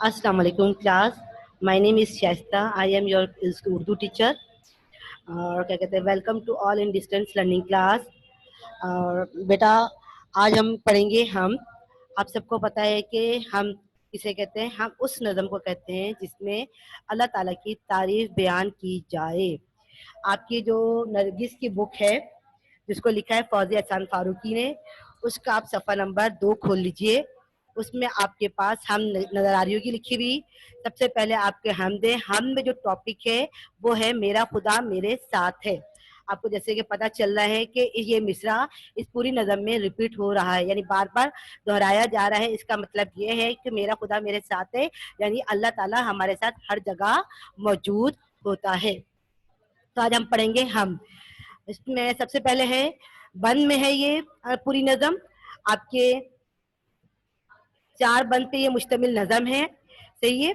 Assalamu alaikum class. My name is Shaista. I am your Urdu teacher. और क्या कहते हैं, welcome to all in distance learning class. और बेटा, आज हम पढ़ेंगे. हम आप सबको पता है कि हम किसे कहते हैं. हम उस नज़म को कहते हैं जिसमें अल्लाह ताला की तारीफ बयान की जाए. आपकी जो नरगिस की बुक है जिसको लिखा है फौजी एहसान फारूकी ने, उसका आप सफ़ा नंबर 2 खोल लीजिए. उसमें आपके पास हम नज़र आ रही होगी लिखी हुई. सबसे पहले आपके हम में जो टॉपिक है वो है मेरा खुदा मेरे साथ है. आपको जैसे कि पता चल रहा है कि ये मिसरा इस पूरी नज़म में रिपीट हो रहा है, यानी बार बार दोहराया जा रहा है. इसका मतलब ये है कि मेरा खुदा मेरे साथ है, यानी अल्लाह ताला हमारे साथ हर जगह मौजूद होता है. तो आज हम पढ़ेंगे हम. इसमें सबसे पहले है बंद में है ये पूरी नज़म. आपके 4 बंद पे ये मुश्तमिल नज़म है. सही है.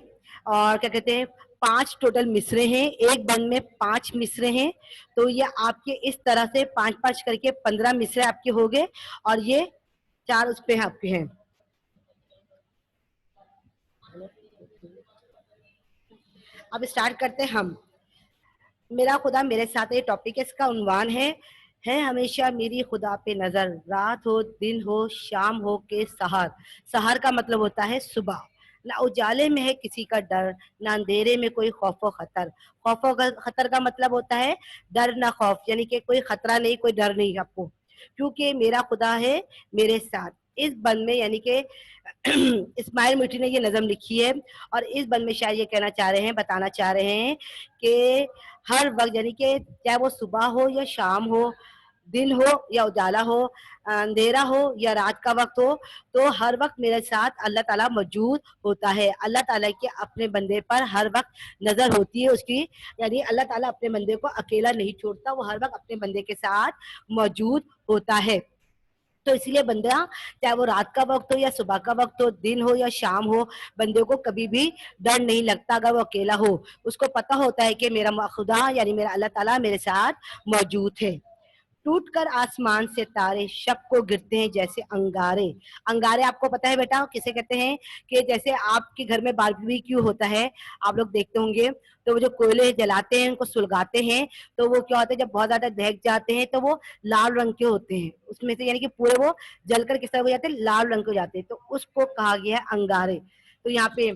और क्या कहते हैं, 5 टोटल मिसरे हैं. एक बंद में 5 मिसरे हैं. तो ये आपके इस तरह से 5-5 करके 15 मिसरे आपके हो गए. और ये 4 उस पे आपके हैं. अब स्टार्ट करते हैं हम. मेरा खुदा मेरे साथ ये टॉपिक है. इसका उन्वान है हमेशा मेरी खुदा पे नजर, रात हो दिन हो शाम हो के सहर. सहर का मतलब होता है सुबह. ना उजाले में है किसी का डर, ना अंधेरे में कोई खौफ व खतर. खौफ व खतर का मतलब होता है डर ना खौफ, यानी कि कोई खतरा नहीं, कोई डर नहीं आपको, क्योंकि मेरा खुदा है मेरे साथ. इस बंद में यानी कि इस्माइल मिठी ने ये नज़म लिखी है. और इस बंद में शायद ये कहना चाह रहे हैं, बताना चाह रहे हैं कि हर वक्त, यानी कि चाहे वो सुबह हो या शाम हो, दिन हो या उजाला हो, अंधेरा हो या रात का वक्त हो, तो हर वक्त मेरे साथ अल्लाह ताला मौजूद होता है. अल्लाह ताला के अपने बंदे पर हर वक्त नजर होती है उसकी, यानी अल्लाह ताला अपने बंदे को अकेला नहीं छोड़ता, वो हर वक्त अपने बंदे के साथ मौजूद होता है. तो इसलिए बंदा, चाहे वो रात का वक्त हो या सुबह का वक्त हो, दिन हो या शाम हो, बंदे को कभी भी डर नहीं लगता. अगर वो अकेला हो, उसको पता होता है कि मेरा खुदा यानी मेरा अल्लाह ताला मेरे साथ मौजूद है. टूट कर आसमान से तारे शब को गिरते हैं जैसे अंगारे. अंगारे आपको पता है बेटा किसे कहते हैं? कि जैसे आपके घर में बारबेक्यू होता है, आप लोग देखते होंगे, तो वो जो कोयले जलाते हैं उनको सुलगाते हैं, तो वो क्या होता है, जब बहुत ज्यादा दहक जाते हैं तो वो लाल रंग के होते हैं उसमें से, यानी कि पूरे वो जलकर किस तरह हो जाते हैं, लाल रंग के हो जाते हैं. तो उसको कहा गया है अंगारे. तो यहाँ पे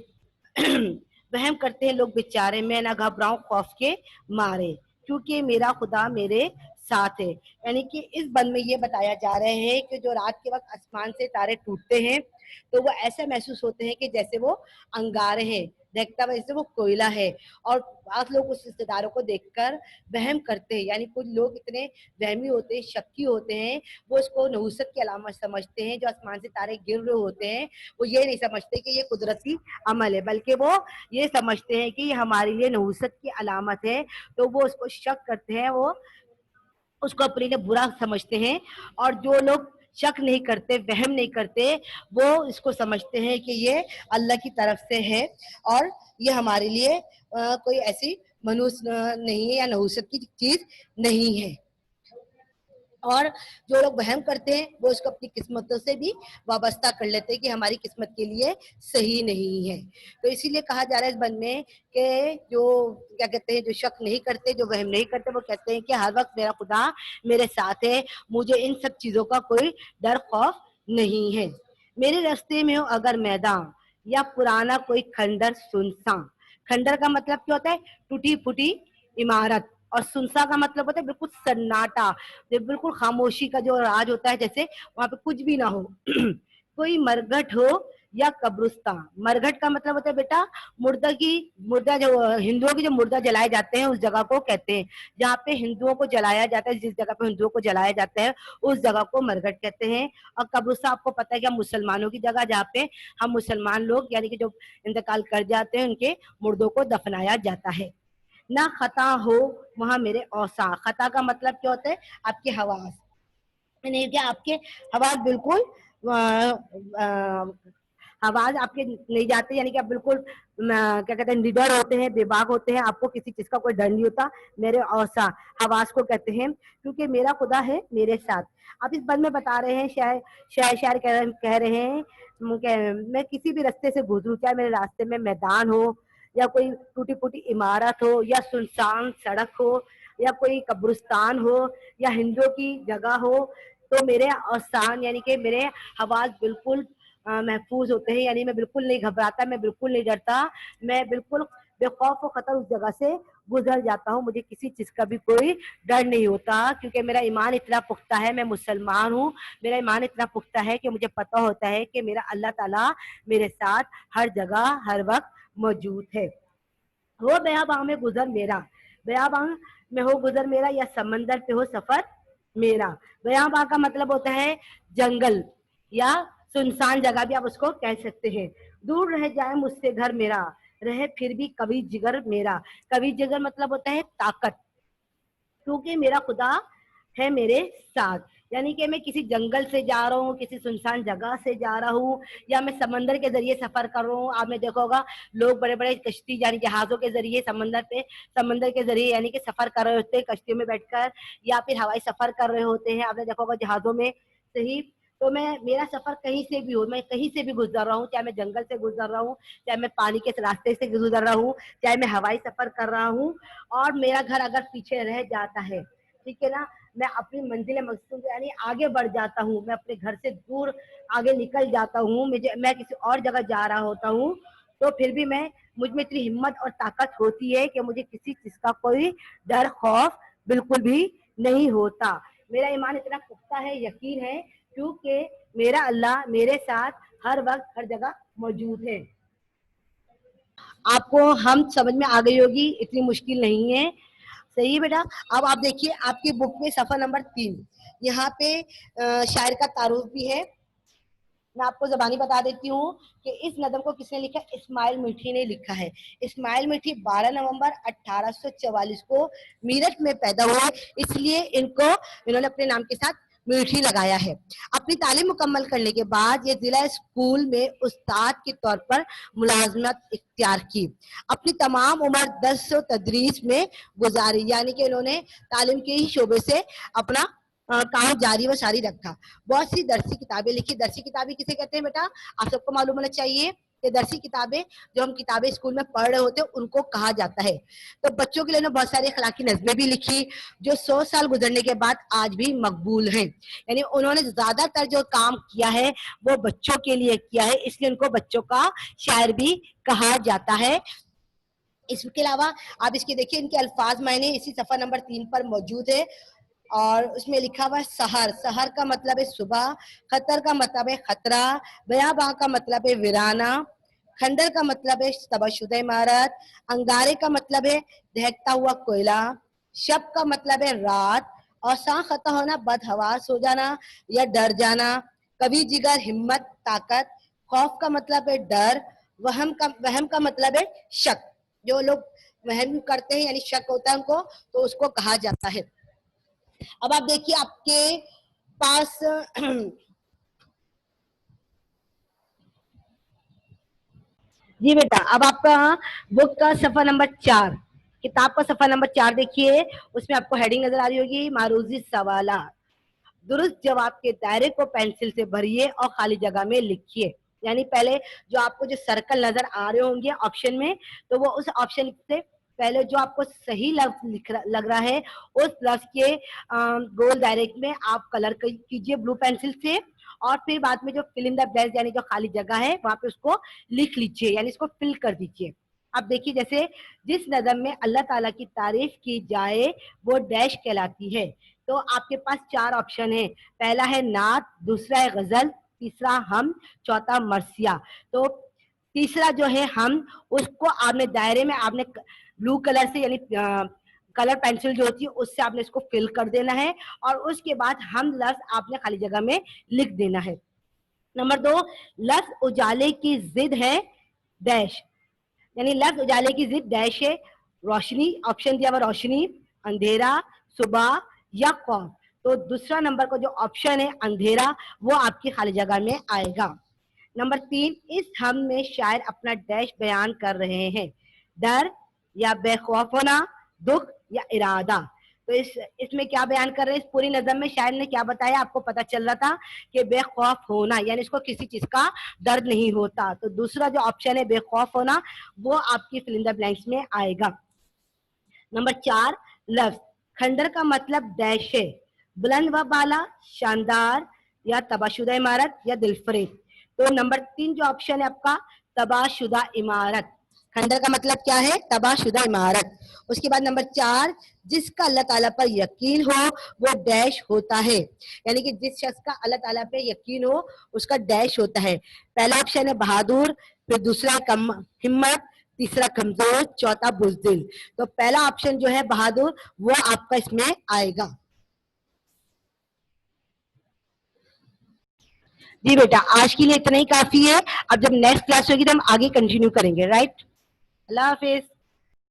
वहम करते हैं लोग बेचारे, मैं ना घबराऊं खौफ के मारे, क्योंकि मेरा खुदा मेरे साथ है. यानी कि इस बंद में ये बताया जा रहा है कि जो रात के वक्त आसमान से तारे टूटते हैं, तो वो ऐसा महसूस होते हैं कि जैसे वो अंगारे हैं, देखता हुआ जैसे वो कोयला है. और आप लोग उस रिश्तेदारों को देखकर वहम करते हैं, यानी कुछ लोग इतने वहमी होते हैं, शक्की होते हैं, वो इसको नहुसत की अलामत समझते हैं. जो आसमान से तारे गिर रहे होते हैं, वो ये नहीं समझते कि ये कुदरती अमल है, बल्कि वो ये समझते हैं कि ये हमारे लिए नहुसत की अलामत है. तो वो उसको शक करते हैं, वो उसको अपने लिए बुरा समझते हैं. और जो लोग शक नहीं करते, वहम नहीं करते, वो इसको समझते हैं कि ये अल्लाह की तरफ से है और ये हमारे लिए कोई ऐसी मनुष्य नहीं है या नहुसत की चीज नहीं है. और जो लोग वहम करते हैं वो उसको अपनी किस्मतों से भी वाबस्ता कर लेते हैं कि हमारी किस्मत के लिए सही नहीं है. तो इसीलिए कहा जा रहा है इस बंद में कि जो क्या कहते हैं, जो शक नहीं करते, जो वहम नहीं करते, वो कहते हैं कि हर वक्त मेरा खुदा मेरे साथ है, मुझे इन सब चीजों का कोई डर खौफ नहीं है. मेरे रास्ते में हो अगर मैदान या पुराना कोई खंडर सुनसान. खंडर का मतलब क्या होता है? टूटी फूटी इमारत. और सुनसा का मतलब होता है बिल्कुल सन्नाटा, बिल्कुल खामोशी का जो राज होता है, जैसे वहां पे कुछ भी ना हो. कोई मरघट हो या कब्रिस्तान. मरघट का मतलब होता है बेटा मुर्दा जो हिंदुओं के जो मुर्दा जलाए जाते हैं उस जगह को कहते हैं. जहाँ पे हिंदुओं को जलाया जाता है, जिस जगह पे हिंदुओं को जलाया जाता है उस जगह को मरघट कहते हैं. और कब्रिस्तान आपको पता है कि मुसलमानों की जगह, जहाँ पे हम मुसलमान लोग यानी कि जो इंतकाल कर जाते हैं उनके मुर्दों को दफनाया जाता है. ना खता हो वहां मेरे औसा. खता का मतलब क्या होता है? आपके हवास, यानी कि आपके हवास बिल्कुल आवाज आपके नहीं जाते, यानी कि आप बिल्कुल क्या कहते हैं निडर होते हैं, बेबाक होते हैं, आपको किसी चीज का कोई डर नहीं होता। मेरे औसा हवास को कहते हैं, क्योंकि मेरा खुदा है मेरे साथ। अब इस बात में बता रहे हैं, शायर कह रहे हैं मैं किसी भी रास्ते से गुजरूं, चाहे मेरे रास्ते में मैदान हो या कोई टूटी फूटी इमारत हो या सुनसान सड़क हो या कोई कब्रिस्तान हो या हिंदुओं की जगह हो, तो मेरे औसान यानी कि मेरे हवास बिल्कुल महफूज होते हैं। यानी मैं बिल्कुल नहीं घबराता, मैं बिल्कुल नहीं डरता, मैं बिल्कुल बेखौफ व खतर उस जगह से गुजर जाता हूँ। मुझे किसी चीज का भी कोई डर नहीं होता, क्योंकि मेरा ईमान इतना पुख्ता है। मैं मुसलमान हूँ, मेरा ईमान इतना पुख्ता है कि मुझे पता होता है कि मेरा अल्लाह ताला मेरे साथ हर जगह हर वक्त मौजूद है। हो बयाबां में गुजर मेरा, बयाबां में हो गुजर मेरा, या समंदर पे हो सफर मेरा। बयाबां का मतलब होता है जंगल या सुनसान जगह भी आप उसको कह सकते हैं। दूर रह जाए मुझसे घर मेरा, रहे फिर भी कभी जिगर मेरा। कभी जिगर मतलब होता है ताकत, क्योंकि मेरा खुदा है मेरे साथ। यानी कि मैं किसी जंगल से जा रहा हूँ, किसी सुनसान जगह से जा रहा हूँ, या मैं समंदर के जरिए सफर कर रहा हूँ। आपने देखा होगा लोग बड़े बड़े कश्ती यानी जहाजों के जरिए समंदर के जरिए यानी कि सफर कर रहे होते हैं, कश्तियों में बैठकर, या फिर हवाई सफर कर रहे होते हैं। आपने देखा होगा जहाजों में सही। तो मैं मेरा सफर कहीं से भी हो, मैं कहीं से भी गुजर रहा हूँ, चाहे मैं जंगल से गुजर रहा हूँ, चाहे मैं पानी के रास्ते से गुजर रहा हूँ, चाहे मैं हवाई सफर कर रहा हूँ, और मेरा घर अगर पीछे रह जाता है, ठीक है ना, मैं अपनी मंजिल मकसूद यानी आगे बढ़ जाता हूँ, मैं अपने घर से दूर आगे निकल जाता हूँ, मैं किसी और जगह जा रहा होता हूँ, तो फिर भी मुझ में इतनी हिम्मत और ताकत होती है कि मुझे किसी चीज का कोई डर खौफ बिल्कुल भी नहीं होता। मेरा ईमान इतना पुख्ता है, यकीन है, क्योंकि मेरा अल्लाह मेरे साथ हर वक्त हर जगह मौजूद है। आपको हम समझ में आ गई होगी, इतनी मुश्किल नहीं है। सही है बेटा। अब आप देखिए आपकी बुक में सफा नंबर 3, यहाँ पे शायर का तारुफ भी है। मैं आपको जबानी बता देती हूँ कि इस नज़म को किसने लिखा, इस्माइल मीठी ने लिखा है। इस्माइल मीठी 12 नवंबर 1844 को मीरठ में पैदा हुए, इसलिए इन्होंने अपने नाम के साथ मीठी लगाया है। अपनी तालीम मुकम्मल करने के बाद ये जिला स्कूल में उस्ताद के तौर पर मुलाजमत इख्तियार की। अपनी तमाम उम्र दर्स व तदरीस में गुजारी, यानी कि इन्होंने तालीम के ही शोबे से अपना काम जारी व सारी रखा। बहुत सी दरसी किताबें लिखी। दरसी किताबें किसे कहते हैं बेटा, आप सबको मालूम होना चाहिए कि दरसी किताबें जो हम किताबें स्कूल में पढ़ रहे होते हैं उनको कहा जाता है। तो बच्चों के लिए बहुत सारी अखलाकी नज़में भी लिखी जो 100 साल गुजरने के बाद आज भी मकबूल हैं। यानी उन्होंने ज्यादातर जो काम किया है वो बच्चों के लिए किया है, इसलिए उनको बच्चों का शायर भी कहा जाता है। इसके अलावा आप इसके देखिए, इनके अल्फाज मायने इसी सफा नंबर 3 पर मौजूद है, और उसमें लिखा हुआ है सहर। सहर का मतलब है सुबह, खतर का मतलब है खतरा, बयाबां का मतलब है वीराना, खंडर का मतलब है तबाशुदा इमारत, अंगारे का मतलब है दहकता हुआ कोयला, शब का मतलब है रात, और सा खता होना बदहवास हो जाना या डर जाना, कभी जिगर हिम्मत ताकत, खौफ का मतलब है डर, वहम का मतलब है शक। जो लोग वहम करते हैं यानी शक होता है उनको, तो उसको कहा जाता है। अब आप देखिए आपके पास जी बेटा, अब आपका बुक का सफा नंबर 4, किताब का सफा नंबर 4 देखिए, उसमें आपको हेडिंग नजर आ रही होगी, मारूजी सवाला। दुरुस्त जवाब के दायरे को पेंसिल से भरिए और खाली जगह में लिखिए। यानी पहले जो आपको जो सर्कल नजर आ रहे होंगे ऑप्शन में, तो वो उस ऑप्शन से पहले जो आपको सही लफ्ज लग रहा है उस लफ्ज के गोल दायरे में आप कलर कीजिए ब्लू पेंसिल से, और फिर बाद में जो फिल इन द ब्लैंक्स यानी जो खाली जगह है वहां पे उसको लिख लीजिए, यानी इसको फिल कर दीजिए। अब देखिए, जैसे जिस नज़म में अल्लाह ताला की तारीफ की जाए वो डैश कहलाती है। तो आपके पास 4 ऑप्शन है, पहला है नात, दूसरा है गजल, तीसरा हम, चौथा मरसिया। तो तीसरा जो है हम, उसको आपने दायरे में आपने ब्लू कलर से यानी कलर पेंसिल जो होती है उससे आपने इसको फिल कर देना है, और उसके बाद हम लफ्ज आपने खाली जगह में लिख देना है। नंबर 2, लफ्ज उजाले की जिद है डैश, यानी लफ्ज उजाले की जिद डैश है, रोशनी, ऑप्शन दिया हुआ रोशनी, अंधेरा, सुबह या खौफ। तो दूसरा नंबर का जो ऑप्शन है अंधेरा वो आपकी खाली जगह में आएगा। नंबर 3, इस हम में शायर अपना डैश बयान कर रहे हैं, डर या बेखौफ होना, दुख या इरादा। तो इसमें क्या बयान कर रहे हैं, इस पूरी नज़म में शायर ने क्या बताया, आपको पता चल रहा था कि बेखौफ होना, यानी इसको किसी चीज का डर नहीं होता। तो दूसरा जो ऑप्शन है बेखौफ होना, वो आपकी फिल इन द ब्लैंक्स में आएगा। नंबर 4, लफ्ज खंडर का मतलब डैश है, बुलंद व बाला, शानदार या तबाहशुदा इमारत या दिलफरेब। तो नंबर 3 जो ऑप्शन है आपका तबाहशुदा इमारत, खंडर का मतलब क्या है, तबाहशुदा इमारत। उसके बाद नंबर 4, जिसका अल्लाह ताला पर यकीन हो वो डैश होता है, यानी कि जिस शख्स का अल्लाह ताला पे यकीन हो उसका डैश होता है। पहला ऑप्शन है बहादुर, फिर दूसरा कम हिम्मत, तीसरा कमजोर, चौथा बुजदिल। तो पहला ऑप्शन जो है बहादुर, वो आपका इसमें आएगा। जी बेटा, आज के लिए इतना ही काफी है। अब जब नेक्स्ट क्लास होगी तो हम आगे कंटिन्यू करेंगे, राइट। अल्लाह हाफिज।